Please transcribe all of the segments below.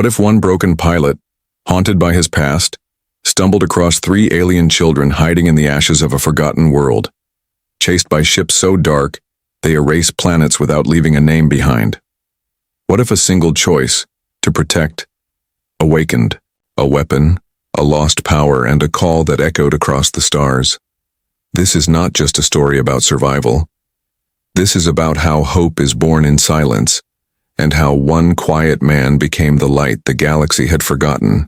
What if one broken pilot, haunted by his past, stumbled across 3 alien children hiding in the ashes of a forgotten world, chased by ships so dark they erase planets without leaving a name behind? What if a single choice, to protect, awakened a weapon, a lost power, and a call that echoed across the stars? This is not just a story about survival. This is about how hope is born in silence, and how one quiet man became the light the galaxy had forgotten.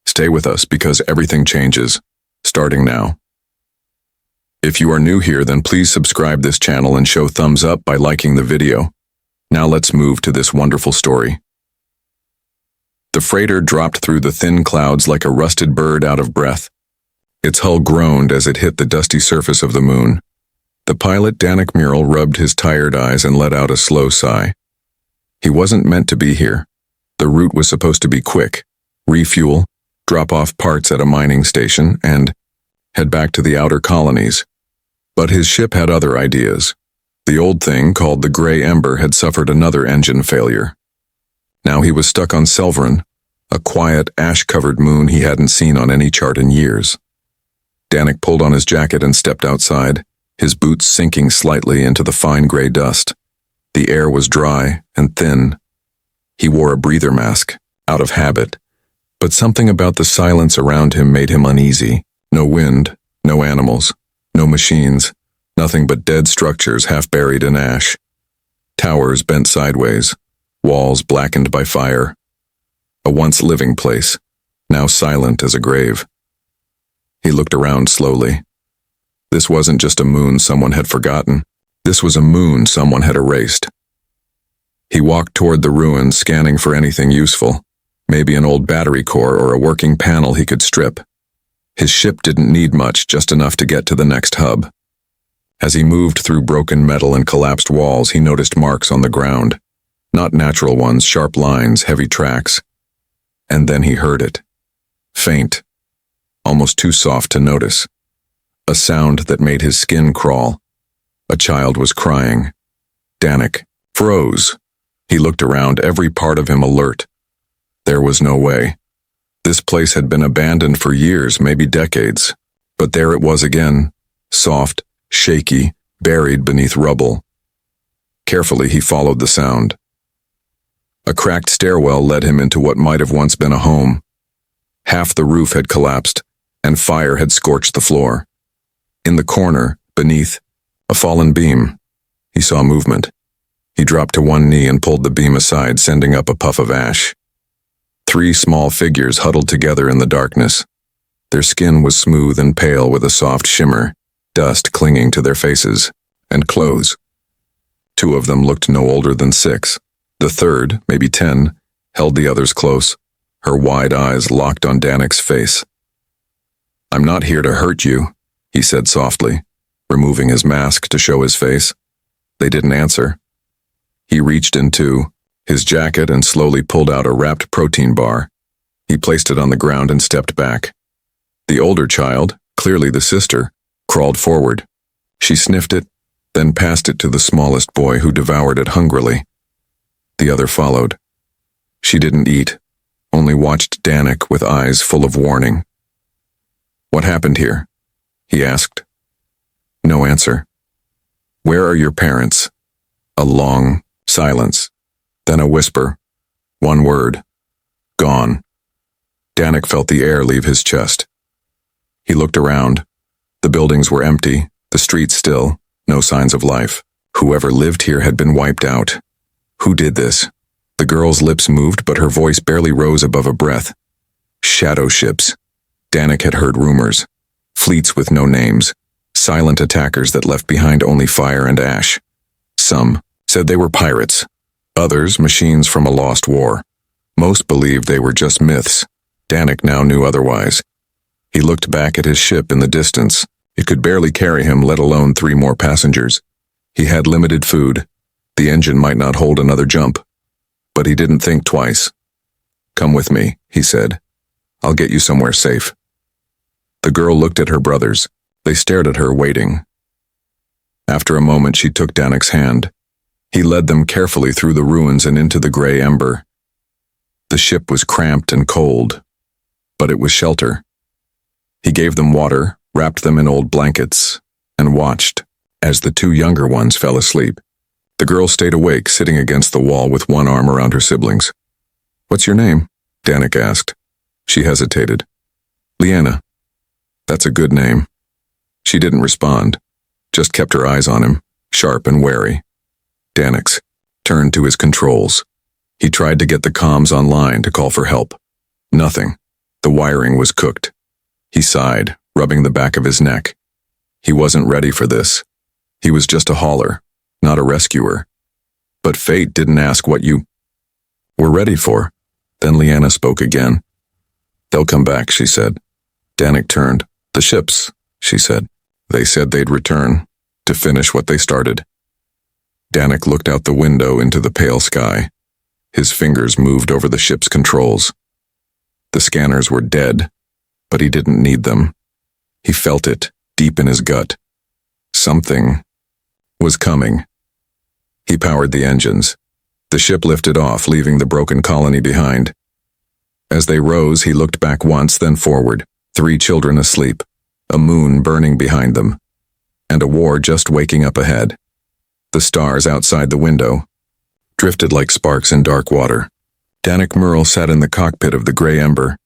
Stay with us because everything changes, starting now. If you are new here, then please subscribe this channel and show thumbs up by liking the video. Now let's move to this wonderful story. The freighter dropped through the thin clouds like a rusted bird out of breath. Its hull groaned as it hit the dusty surface of the moon. The pilot, Danik Mural, rubbed his tired eyes and let out a slow sigh. He wasn't meant to be here. The route was supposed to be quick: refuel, drop off parts at a mining station, and head back to the outer colonies. But his ship had other ideas. The old thing, called the Grey Ember, had suffered another engine failure. Now he was stuck on Selvran, a quiet, ash-covered moon he hadn't seen on any chart in years. Danik pulled on his jacket and stepped outside, his boots sinking slightly into the fine gray dust. The air was dry and thin. He wore a breather mask, out of habit, but something about the silence around him made him uneasy. No wind, no animals, no machines, nothing but dead structures half buried in ash. Towers bent sideways, walls blackened by fire. A once living place, now silent as a grave. He looked around slowly. This wasn't just a moon someone had forgotten. This was a moon someone had erased. He walked toward the ruins, scanning for anything useful, maybe an old battery core or a working panel he could strip. His ship didn't need much, just enough to get to the next hub. As he moved through broken metal and collapsed walls, he noticed marks on the ground. Not natural ones, sharp lines, heavy tracks. And then he heard it. Faint, almost too soft to notice. A sound that made his skin crawl. A child was crying. Danik froze. He looked around, every part of him alert. There was no way. This place had been abandoned for years, maybe decades. But there it was again, soft, shaky, buried beneath rubble. Carefully, he followed the sound. A cracked stairwell led him into what might have once been a home. Half the roof had collapsed, and fire had scorched the floor. In the corner, beneath, a fallen beam. He saw movement. He dropped to one knee and pulled the beam aside, sending up a puff of ash. 3 small figures huddled together in the darkness. Their skin was smooth and pale with a soft shimmer, dust clinging to their faces, and clothes. 2 of them looked no older than 6. The third, maybe 10, held the others close, her wide eyes locked on Danik's face. "I'm not here to hurt you," he said softly, removing his mask to show his face. They didn't answer. He reached into his jacket and slowly pulled out a wrapped protein bar. He placed it on the ground and stepped back. The older child, clearly the sister, crawled forward. She sniffed it, then passed it to the smallest boy, who devoured it hungrily. The other followed. She didn't eat, only watched Danik with eyes full of warning. "What happened here?" he asked. No answer. "Where are your parents?" A long silence, then a whisper. One word. "Gone." Danik felt the air leave his chest. He looked around. The buildings were empty, the streets still, no signs of life. Whoever lived here had been wiped out. Who did this? The girl's lips moved, but her voice barely rose above a breath. Shadow ships. Danik had heard rumors. Fleets with no names. Silent attackers that left behind only fire and ash. Some said they were pirates. Others, machines from a lost war. Most believed they were just myths. Danik now knew otherwise. He looked back at his ship in the distance. It could barely carry him, let alone 3 more passengers. He had limited food. The engine might not hold another jump. But he didn't think twice. "Come with me," he said. "I'll get you somewhere safe." The girl looked at her brothers. They stared at her, waiting. After a moment, she took Danik's hand. He led them carefully through the ruins and into the Grey Ember. The ship was cramped and cold, but it was shelter. He gave them water, wrapped them in old blankets, and watched as the two younger ones fell asleep. The girl stayed awake, sitting against the wall with one arm around her siblings. "What's your name?" Danik asked. She hesitated. "Liana." "That's a good name." She didn't respond, just kept her eyes on him, sharp and wary. Danik turned to his controls. He tried to get the comms online to call for help. Nothing. The wiring was cooked. He sighed, rubbing the back of his neck. He wasn't ready for this. He was just a hauler, not a rescuer. But fate didn't ask what you were ready for. Then Liana spoke again. "They'll come back," she said. Danik turned. "The ships," she said. "They said they'd return, to finish what they started." Danik looked out the window into the pale sky. His fingers moved over the ship's controls. The scanners were dead, but he didn't need them. He felt it, deep in his gut. Something was coming. He powered the engines. The ship lifted off, leaving the broken colony behind. As they rose, he looked back once, then forward. 3 children asleep, a moon burning behind them, and a war just waking up ahead. The stars outside the window drifted like sparks in dark water. Danik Merle sat in the cockpit of the Grey Ember,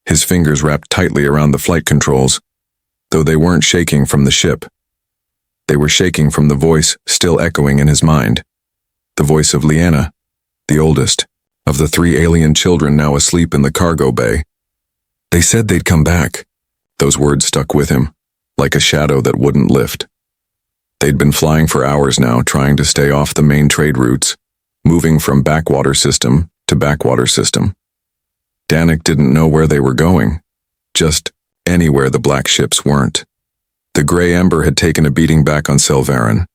his fingers wrapped tightly around the flight controls, though they weren't shaking from the ship. They were shaking from the voice still echoing in his mind. The voice of Liana, the oldest, of the 3 alien children now asleep in the cargo bay. They said they'd come back. Those words stuck with him, like a shadow that wouldn't lift. They'd been flying for hours now, trying to stay off the main trade routes, moving from backwater system to backwater system. Danik didn't know where they were going, just anywhere the black ships weren't. The Grey Ember had taken a beating back on Selvarin.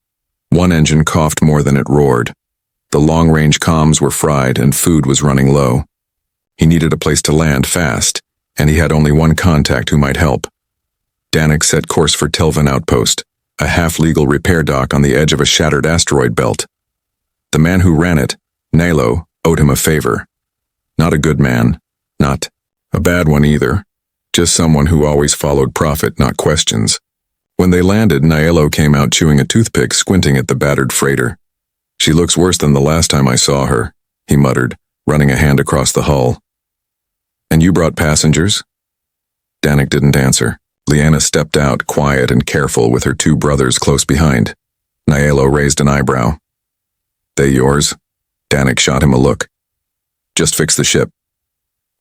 One engine coughed more than it roared. The long-range comms were fried and food was running low. He needed a place to land fast, and he had only one contact who might help. Danik set course for Telvin Outpost, a half-legal repair dock on the edge of a shattered asteroid belt. The man who ran it, Nalo, owed him a favor. Not a good man, not a bad one either, just someone who always followed profit, not questions. When they landed, Nalo came out chewing a toothpick, squinting at the battered freighter. "She looks worse than the last time I saw her," he muttered, running a hand across the hull. "And you brought passengers?" Danik didn't answer. Liana stepped out, quiet and careful, with her 2 brothers close behind. Nalo raised an eyebrow. "They yours?" Danik shot him a look. "Just fix the ship."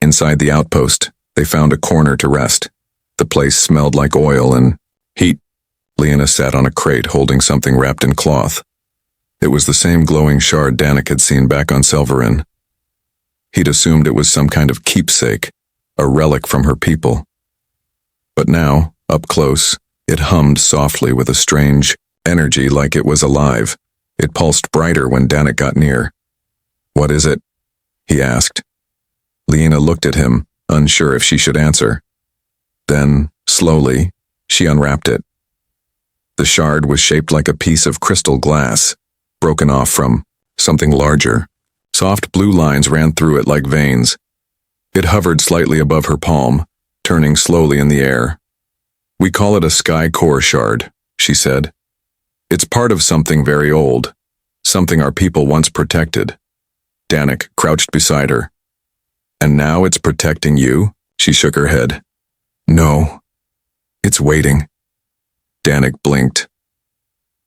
Inside the outpost, they found a corner to rest. The place smelled like oil and heat. Liana sat on a crate holding something wrapped in cloth. It was the same glowing shard Danik had seen back on Selvarin. He'd assumed it was some kind of keepsake, a relic from her people. But now, up close, it hummed softly with a strange energy, like it was alive. It pulsed brighter when Danik got near. "What is it?" he asked. Liana looked at him, unsure if she should answer. Then, slowly, she unwrapped it. The shard was shaped like a piece of crystal glass, broken off from something larger. Soft blue lines ran through it like veins. It hovered slightly above her palm, turning slowly in the air. "We call it a sky core shard," she said. "It's part of something very old, something our people once protected." Danik crouched beside her. "And now it's protecting you?" She shook her head. "No. It's waiting." Danik blinked.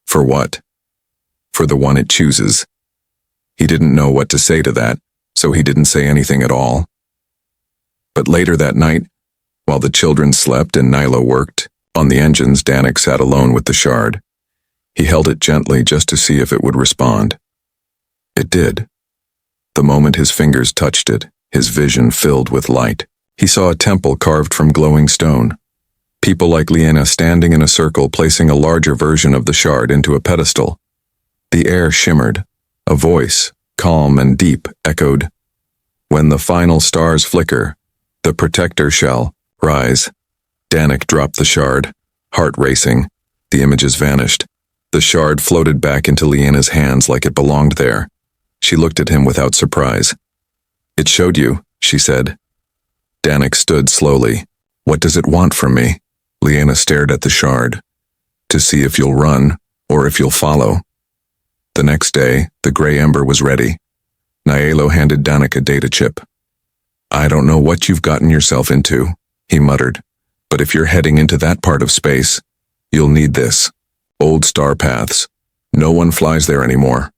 "For what?" "For the one it chooses." He didn't know what to say to that, so he didn't say anything at all. But later that night, while the children slept and Nilo worked on the engines, Danik sat alone with the shard. He held it gently just to see if it would respond. It did. The moment his fingers touched it, his vision filled with light. He saw a temple carved from glowing stone. People like Liana standing in a circle, placing a larger version of the shard into a pedestal. The air shimmered. A voice, calm and deep, echoed, "When the final stars flicker, the protector shall rise." Danik dropped the shard, heart racing. The images vanished. The shard floated back into Liana's hands like it belonged there. She looked at him without surprise. "It showed you," she said. Danik stood slowly. What does it want from me? Liana stared at the shard. To see if you'll run, or if you'll follow. The next day, the gray ember was ready. Nielo handed Danik a data chip. I don't know what you've gotten yourself into, he muttered, but if you're heading into that part of space, you'll need this. Old star paths. No one flies there anymore.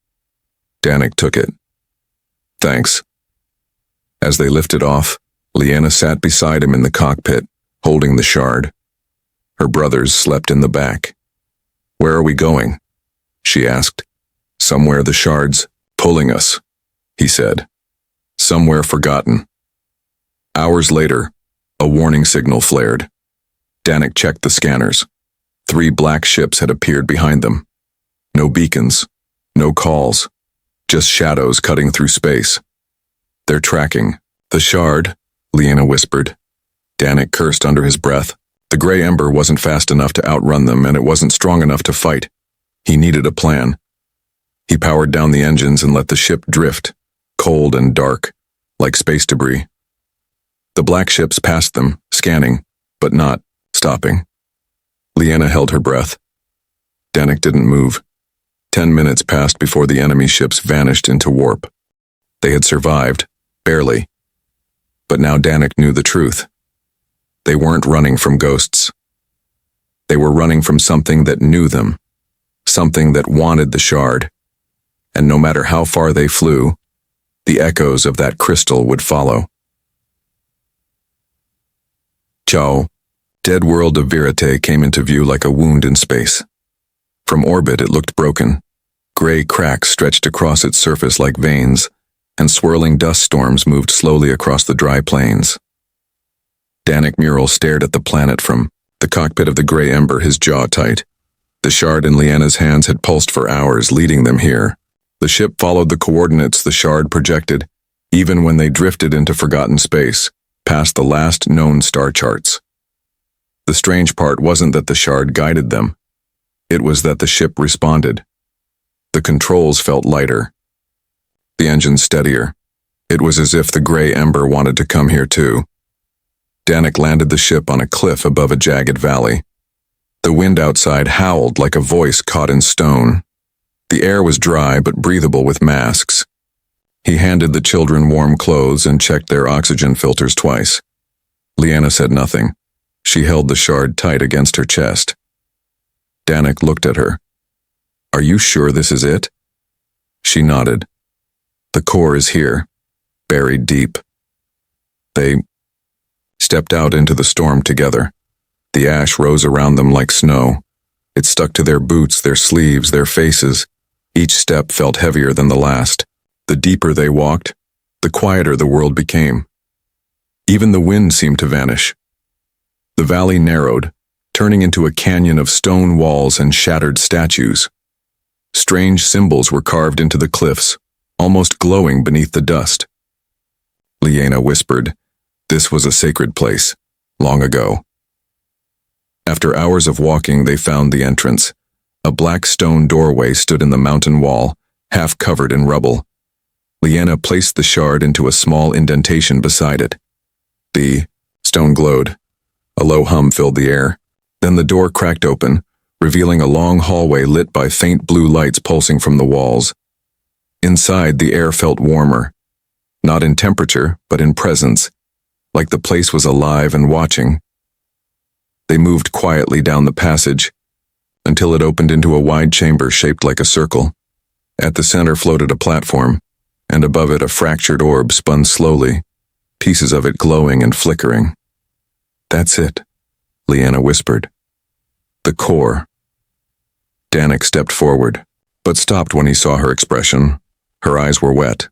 Danik took it. Thanks. As they lifted off, Liana sat beside him in the cockpit, holding the shard. Her brothers slept in the back. Where are we going? She asked. Somewhere the shard's pulling us, he said. Somewhere forgotten. Hours later, a warning signal flared. Danik checked the scanners. 3 black ships had appeared behind them. No beacons, no calls, just shadows cutting through space. They're tracking. The shard, Liana whispered. Danik cursed under his breath. The gray ember wasn't fast enough to outrun them, and it wasn't strong enough to fight. He needed a plan. He powered down the engines and let the ship drift, cold and dark, like space debris. The black ships passed them, scanning, but not stopping. Liana held her breath. Danik didn't move. 10 minutes passed before the enemy ships vanished into warp. They had survived, barely. But now Danik knew the truth. They weren't running from ghosts. They were running from something that knew them, something that wanted the shard. And no matter how far they flew, the echoes of that crystal would follow. Ciao. Dead world of Verite came into view like a wound in space. From orbit it looked broken. Gray cracks stretched across its surface like veins, and swirling dust storms moved slowly across the dry plains. Danik Mural stared at the planet from the cockpit of the gray ember, his jaw tight. The shard in Liana's hands had pulsed for hours, leading them here. The ship followed the coordinates the shard projected, even when they drifted into forgotten space, past the last known star charts. The strange part wasn't that the shard guided them. It was that the ship responded. The controls felt lighter. The engine steadier. It was as if the gray ember wanted to come here too. Danik landed the ship on a cliff above a jagged valley. The wind outside howled like a voice caught in stone. The air was dry but breathable with masks. He handed the children warm clothes and checked their oxygen filters twice. Liana said nothing. She held the shard tight against her chest. Danik looked at her. Are you sure this is it? She nodded. The core is here, buried deep. They stepped out into the storm together. The ash rose around them like snow. It stuck to their boots, their sleeves, their faces. Each step felt heavier than the last. The deeper they walked, the quieter the world became. Even the wind seemed to vanish. The valley narrowed, turning into a canyon of stone walls and shattered statues. Strange symbols were carved into the cliffs, almost glowing beneath the dust. Liana whispered, this was a sacred place, long ago. After hours of walking, they found the entrance. A black stone doorway stood in the mountain wall, half covered in rubble. Liana placed the shard into a small indentation beside it. The stone glowed. A low hum filled the air. Then the door cracked open, revealing a long hallway lit by faint blue lights pulsing from the walls. Inside, the air felt warmer, not in temperature, but in presence, like the place was alive and watching. They moved quietly down the passage, until it opened into a wide chamber shaped like a circle. At the center floated a platform, and above it a fractured orb spun slowly, pieces of it glowing and flickering. That's it, Liana whispered. The core. Danik stepped forward, but stopped when he saw her expression. Her eyes were wet.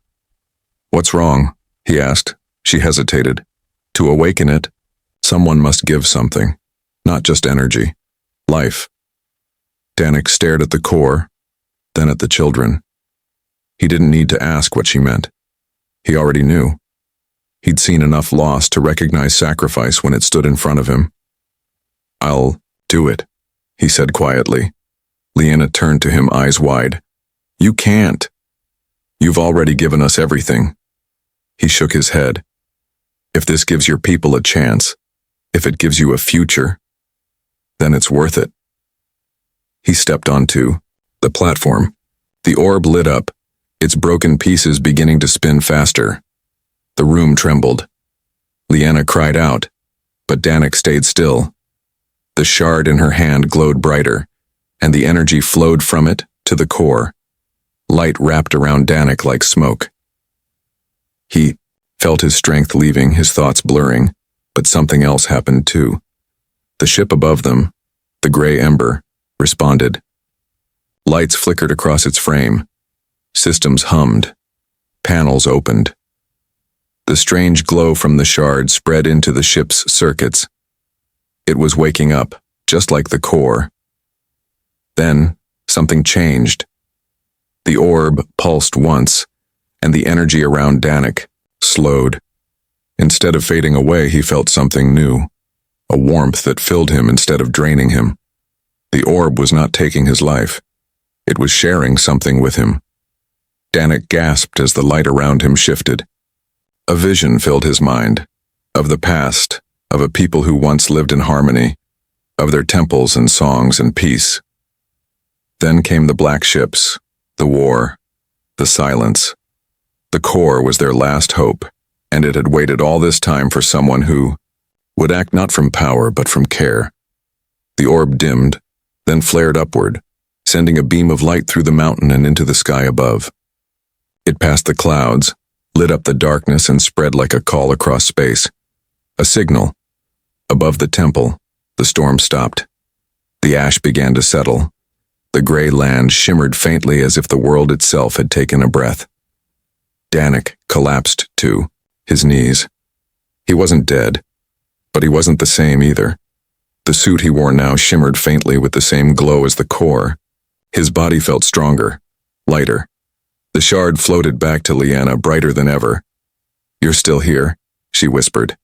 What's wrong? He asked. She hesitated. To awaken it, someone must give something, not just energy, life. Danik stared at the core, then at the children. He didn't need to ask what she meant. He already knew. He'd seen enough loss to recognize sacrifice when it stood in front of him. I'll do it, he said quietly. Liana turned to him, eyes wide. You can't. You've already given us everything. He shook his head. If this gives your people a chance, if it gives you a future, then it's worth it. He stepped onto the platform. The orb lit up, its broken pieces beginning to spin faster. The room trembled. Leanna cried out, but Danik stayed still. The shard in her hand glowed brighter, and the energy flowed from it to the core. Light wrapped around Danik like smoke. He felt his strength leaving, his thoughts blurring, but something else happened too. The ship above them, the gray ember, responded. Lights flickered across its frame. Systems hummed. Panels opened. The strange glow from the shard spread into the ship's circuits. It was waking up, just like the core. Then, something changed. The orb pulsed once, and the energy around Danik slowed. Instead of fading away, he felt something new, a warmth that filled him instead of draining him. The orb was not taking his life. It was sharing something with him. Danik gasped as the light around him shifted. A vision filled his mind, of the past, of a people who once lived in harmony, of their temples and songs and peace. Then came the black ships, the war, the silence. The core was their last hope, and it had waited all this time for someone who would act not from power but from care. The orb dimmed, then flared upward, sending a beam of light through the mountain and into the sky above. It passed the clouds, lit up the darkness and spread like a call across space. A signal. Above the temple, the storm stopped. The ash began to settle. The gray land shimmered faintly as if the world itself had taken a breath. Danik collapsed to his knees. He wasn't dead, but he wasn't the same either. The suit he wore now shimmered faintly with the same glow as the core. His body felt stronger, lighter. The shard floated back to Leanna, brighter than ever. "You're still here," she whispered.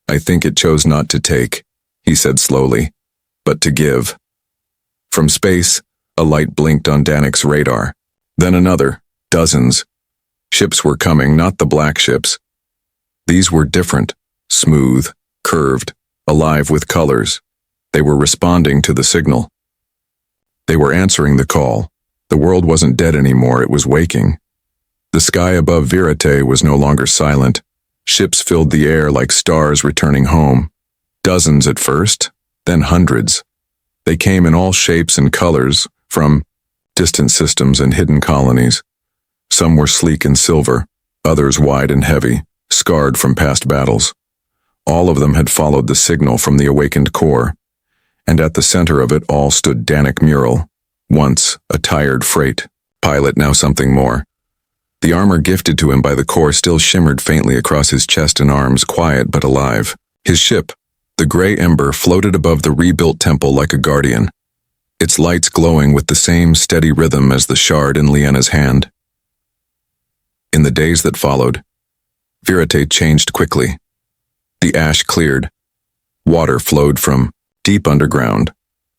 "I think it chose not to take," he said slowly, "but to give." From space, a light blinked on Danik's radar. Then another, dozens. Ships were coming, not the black ships. These were different, smooth, curved, alive with colors. They were responding to the signal. They were answering the call. The world wasn't dead anymore, it was waking. The sky above Virate was no longer silent. Ships filled the air like stars returning home. Dozens at first, then hundreds. They came in all shapes and colors, from distant systems and hidden colonies. Some were sleek and silver, others wide and heavy, scarred from past battles. All of them had followed the signal from the awakened core, and at the center of it all stood Danik Mural, once a tired freight pilot, now something more. The armor gifted to him by the core still shimmered faintly across his chest and arms, quiet but alive. His ship, the gray ember, floated above the rebuilt temple like a guardian, its lights glowing with the same steady rhythm as the shard in Leanna's hand. In the days that followed, Virate changed quickly. The ash cleared. Water flowed from deep underground.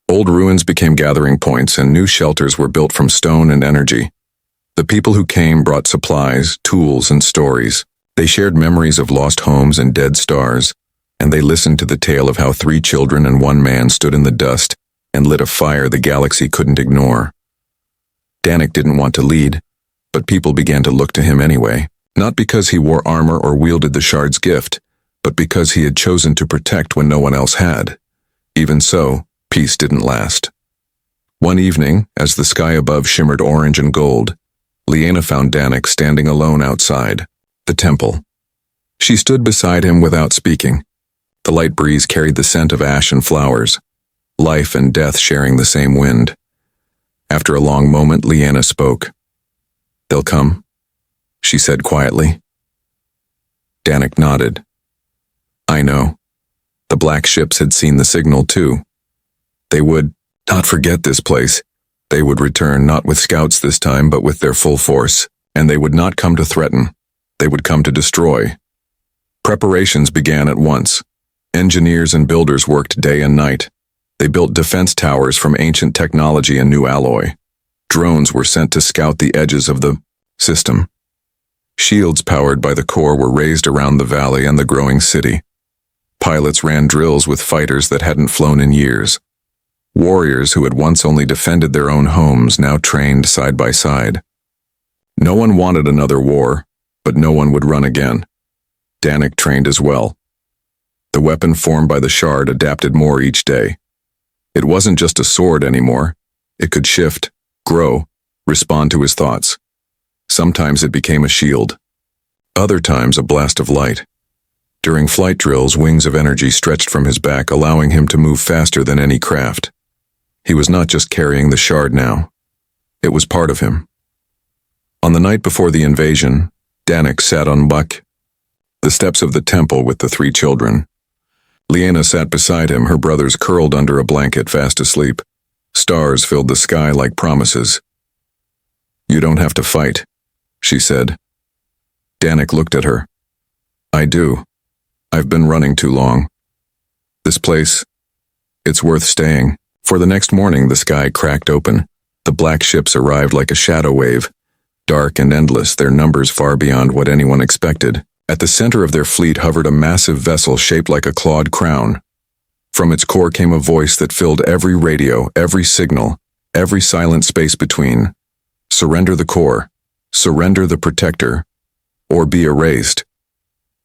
Old ruins became gathering points, and new shelters were built from stone and energy. The people who came brought supplies, tools, and stories. They shared memories of lost homes and dead stars, and they listened to the tale of how 3 children and 1 man stood in the dust and lit a fire the galaxy couldn't ignore. Danik didn't want to lead, but people began to look to him anyway, not because he wore armor or wielded the shard's gift, but because he had chosen to protect when no one else had. Even so, peace didn't last. One evening, as the sky above shimmered orange and gold, Leanna found Danik standing alone outside the temple. She stood beside him without speaking. The light breeze carried the scent of ash and flowers, life and death sharing the same wind. After a long moment, Leanna spoke. "They'll come," she said quietly. Danik nodded. "I know. The black ships had seen the signal too. They would not forget this place. They would return not with scouts this time, but with their full force, and they would not come to threaten. They would come to destroy." Preparations began at once. Engineers and builders worked day and night. They built defense towers from ancient technology and new alloy. Drones were sent to scout the edges of the system. Shields powered by the core were raised around the valley and the growing city. Pilots ran drills with fighters that hadn't flown in years. Warriors who had once only defended their own homes now trained side by side. No one wanted another war, but no one would run again. Danik trained as well. The weapon formed by the shard adapted more each day. It wasn't just a sword anymore. It could shift, grow, respond to his thoughts. Sometimes it became a shield. Other times a blast of light. During flight drills, wings of energy stretched from his back, allowing him to move faster than any craft. He was not just carrying the shard now. It was part of him. On the night before the invasion, Danik sat on the steps of the temple with the 3 children. Liana sat beside him, her brothers curled under a blanket, fast asleep. Stars filled the sky like promises. "You don't have to fight," she said. Danik looked at her. "I do. I've been running too long. This place, it's worth staying." For the next morning, the sky cracked open. The black ships arrived like a shadow wave, dark and endless, their numbers far beyond what anyone expected. At the center of their fleet hovered a massive vessel shaped like a clawed crown. From its core came a voice that filled every radio, every signal, every silent space between. "Surrender the core, surrender the protector, or be erased."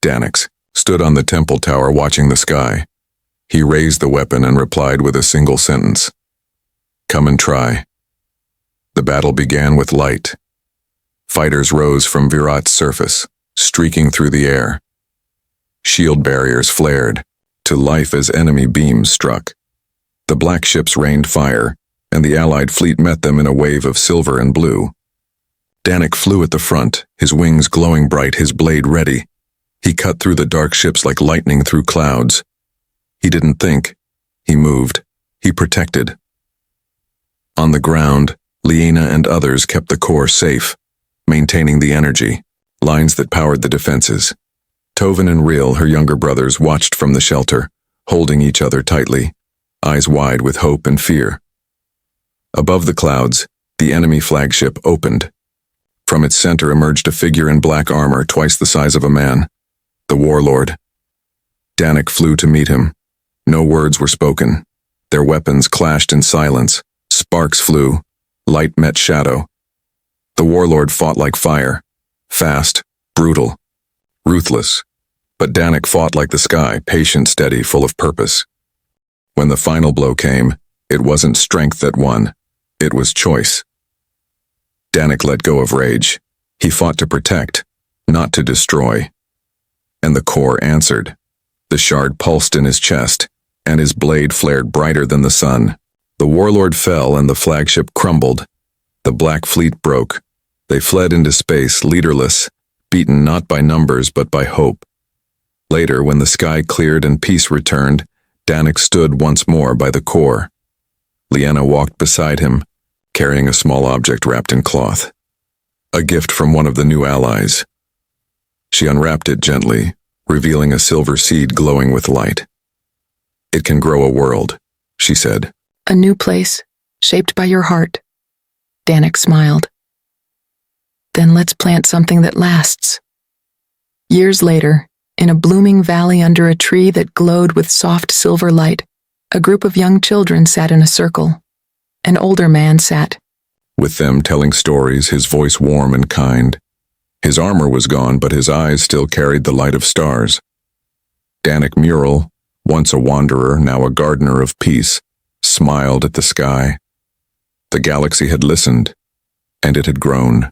Danik stood on the temple tower watching the sky. He raised the weapon and replied with a single sentence. "Come and try." The battle began with light. Fighters rose from Virat's surface, streaking through the air. Shield barriers flared to life as enemy beams struck. The black ships rained fire, and the Allied fleet met them in a wave of silver and blue. Danik flew at the front, his wings glowing bright, his blade ready. He cut through the dark ships like lightning through clouds. He didn't think. He moved. He protected. On the ground, Liana and others kept the core safe, maintaining the energy, lines that powered the defenses. Tovin and Ril, her younger brothers, watched from the shelter, holding each other tightly, eyes wide with hope and fear. Above the clouds, the enemy flagship opened. From its center emerged a figure in black armor, twice the size of a man. The warlord. Danik flew to meet him. No words were spoken. Their weapons clashed in silence. Sparks flew. Light met shadow. The warlord fought like fire. Fast, brutal, ruthless. But Danik fought like the sky, patient, steady, full of purpose. When the final blow came, it wasn't strength that won. It was choice. Danik let go of rage. He fought to protect, not to destroy. And the core answered. The shard pulsed in his chest, and his blade flared brighter than the sun. The warlord fell and the flagship crumbled. The black fleet broke. They fled into space, leaderless, beaten not by numbers but by hope. Later, when the sky cleared and peace returned, Danik stood once more by the core. Liana walked beside him, carrying a small object wrapped in cloth. A gift from one of the new allies. She unwrapped it gently, revealing a silver seed glowing with light. "It can grow a world," she said. "A new place, shaped by your heart." Danik smiled. "Then let's plant something that lasts." Years later, in a blooming valley under a tree that glowed with soft silver light, a group of young children sat in a circle. An older man sat with them, telling stories, his voice warm and kind. His armor was gone, but his eyes still carried the light of stars. Danik Mural, once a wanderer, now a gardener of peace, smiled at the sky. The galaxy had listened, and it had grown.